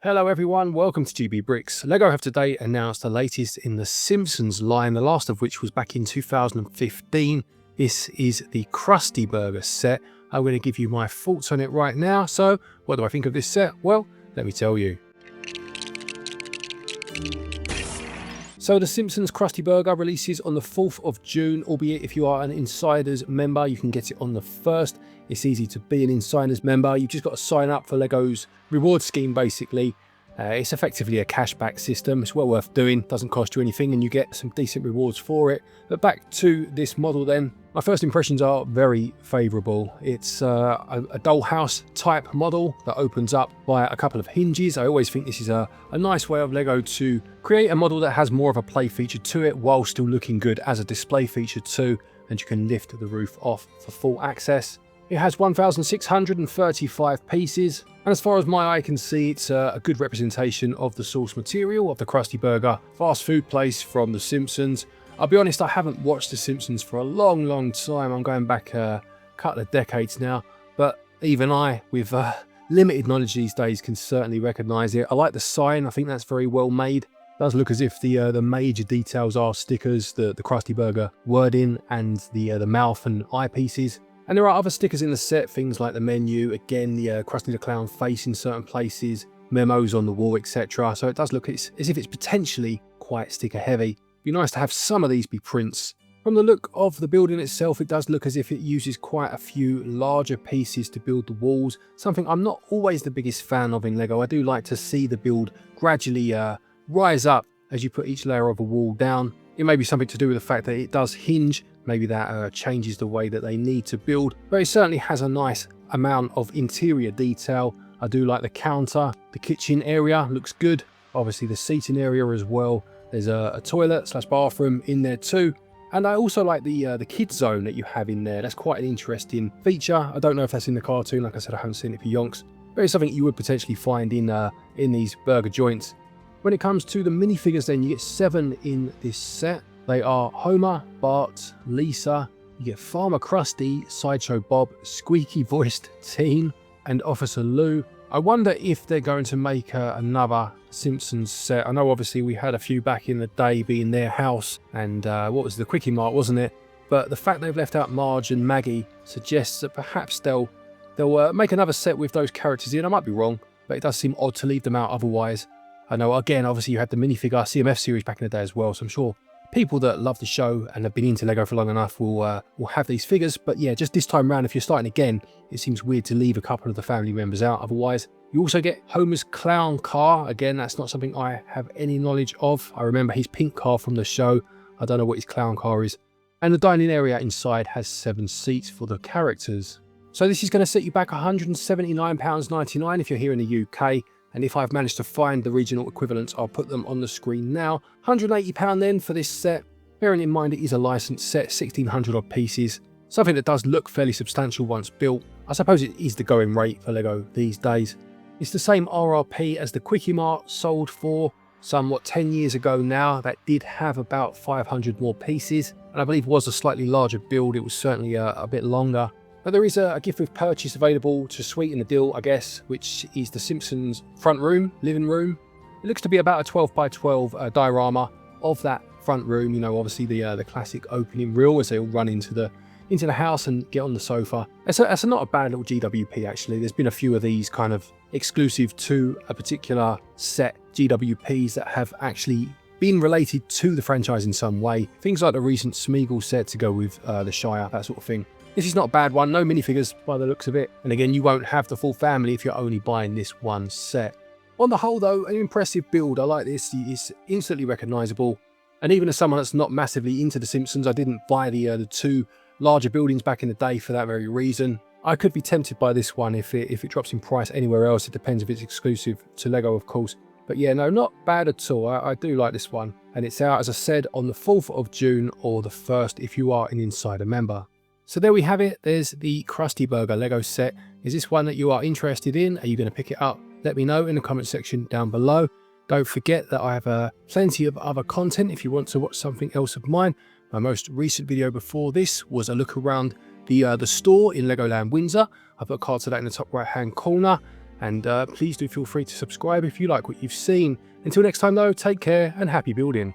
Hello everyone, welcome to GB Bricks. LEGO have today announced the latest in the Simpsons line, the last of which was back in 2015. This is the Krusty Burger set. I'm going to give you my thoughts on it right now. So, what do I think of this set? Well, let me tell you. So the Simpsons Krusty Burger releases on the 4th of June, albeit if you are an Insiders member, you can get it on the 1st. It's easy to be an Insiders member. You've just got to sign up for LEGO's reward scheme, basically. It's effectively a cashback system. It's well worth doing, doesn't cost you anything, and you get some decent rewards for it. But back to this model then. My first impressions are very favourable. It's a dollhouse type model that opens up by a couple of hinges. I always think this is a nice way of LEGO to create a model that has more of a play feature to it while still looking good as a display feature too, and you can lift the roof off for full access. It has 1,635 pieces, and as far as my eye can see, it's a good representation of the source material of the Krusty Burger fast food place from The Simpsons. I'll be honest, I haven't watched The Simpsons for a long time. I'm going back a couple of decades now, but even I, with limited knowledge these days, can certainly recognise it. I like the sign. I think that's very well made. It does look as if the major details are stickers, the Krusty Burger wording, and the mouth and eyepieces. And there are other stickers in the set, things like the menu, again, the Krusty the Clown face in certain places, memos on the wall, etc. So it does look as if it's potentially quite sticker heavy. It'd be nice to have some of these be prints. From the look of the building itself, it does look as if it uses quite a few larger pieces to build the walls, something I'm not always the biggest fan of in LEGO. I do like to see the build gradually rise up as you put each layer of a wall down. It may be something to do with the fact that it does hinge. Maybe that changes the way that they need to build, but it certainly has a nice amount of interior detail. I do like the counter. The kitchen area looks good. Obviously the seating area as well. There's a toilet / bathroom in there too. And I also like the kids zone that you have in there. That's quite an interesting feature. I don't know if that's in the cartoon. Like I said, I haven't seen it for yonks. But it's something you would potentially find in these burger joints. When it comes to the minifigures then, you get 7 in this set. They are Homer, Bart, Lisa, you get Farmer Krusty, Sideshow Bob, Squeaky Voiced Teen, and Officer Lou. I wonder if they're going to make another Simpsons set. I know obviously we had a few back in the day being their house and what was the Quickie Mart, wasn't it? But the fact they've left out Marge and Maggie suggests that perhaps they'll make another set with those characters in. I might be wrong, but it does seem odd to leave them out otherwise. I know, again, obviously you had the minifigure CMF series back in the day as well, so I'm sure people that love the show and have been into LEGO for long enough will have these figures. But yeah, just this time round, if you're starting again, it seems weird to leave a couple of the family members out otherwise. You also get Homer's clown car. Again, that's not something I have any knowledge of. I remember his pink car from the show. I don't know what his clown car is. And the dining area inside has 7 seats for the characters. So this is going to set you back £179.99 if you're here in the UK. And if I've managed to find the regional equivalents, I'll put them on the screen now. £180 then for this set. Bearing in mind it is a licensed set, 1,600 odd pieces. Something that does look fairly substantial once built. I suppose it is the going rate for LEGO these days. It's the same RRP as the Quickie Mart sold for somewhat 10 years ago now. That did have about 500 more pieces. And I believe was a slightly larger build. It was certainly a bit longer. But there is a gift with purchase available to sweeten the deal, I guess, which is the Simpsons front room, living room. It looks to be about a 12 by 12 diorama of that front room. You know, obviously the classic opening reel as they all run into the house and get on the sofa. It's not a bad little GWP actually. There's been a few of these kind of exclusive to a particular set GWPs that have actually been related to the franchise in some way. Things like the recent Smeagol set to go with the Shire, that sort of thing. This is not a bad one, no minifigures by the looks of it. And again, you won't have the full family if you're only buying this one set. On the whole though, an impressive build. I like this, it's instantly recognisable. And even as someone that's not massively into The Simpsons, I didn't buy the 2 larger buildings back in the day for that very reason. I could be tempted by this one if it drops in price anywhere else. It depends if it's exclusive to LEGO, of course. But yeah, no, not bad at all. I do like this one. And it's out, as I said, on the 4th of June or the 1st if you are an Insider member. So there we have it. There's the Krusty Burger LEGO set. Is this one that you are interested in? Are you going to pick it up? Let me know in the comment section down below. Don't forget that I have plenty of other content if you want to watch something else of mine. My most recent video before this was a look around the store in Legoland Windsor. I've got a card to that in the top right hand corner. And please do feel free to subscribe if you like what you've seen. Until next time though, take care and happy building.